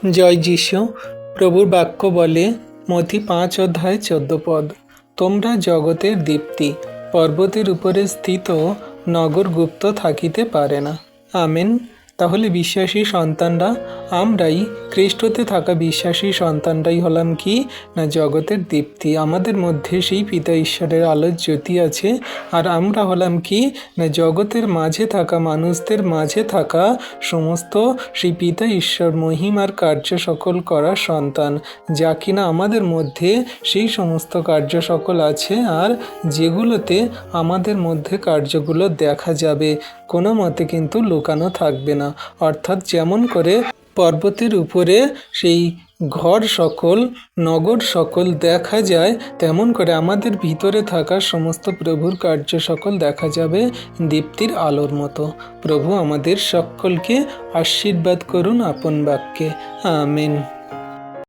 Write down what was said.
জয় যিশু। প্রভুর বাক্য বলে মথি 5:14, তোমরা জগতের দীপ্তি, পর্বতের উপরে স্থিত নগর গুপ্ত থাকিতে পারে না। আমেন। তাহলে বিশ্বাসী সন্তানরা, আমরাই খ্রিস্টতে থাকা বিশ্বাসী সন্তানরাই হলাম কি না জগতের দীপ্তি। আমাদের মধ্যে সেই পিতা ঈশ্বরের আলোর জ্যোতি আছে, আর আমরা হলাম কি না জগতের মাঝে থাকা মানুষদের মাঝে থাকা সমস্ত সেই পিতা ঈশ্বর মহিমার কার্য সকল করার সন্তান, যা কিনা আমাদের মধ্যে সেই সমস্ত কার্য সকল আছে, আর যেগুলোতে আমাদের মধ্যে কার্যগুলো দেখা যাবে, কোনো মতে কিন্তু লুকানো থাকবে না। অর্থাৎ যেমন করে পর্বতের উপরে সেই ঘর সকল, নগর সকল দেখা যায়, তেমন করে আমাদের ভিতরে থাকা সমস্ত প্রভুর কার্য সকল দেখা যাবে দীপ্তির আলোর মতো। প্রভু আমাদের সকলকে আশীর্বাদ করুন আপন বাক্যে। আমেন।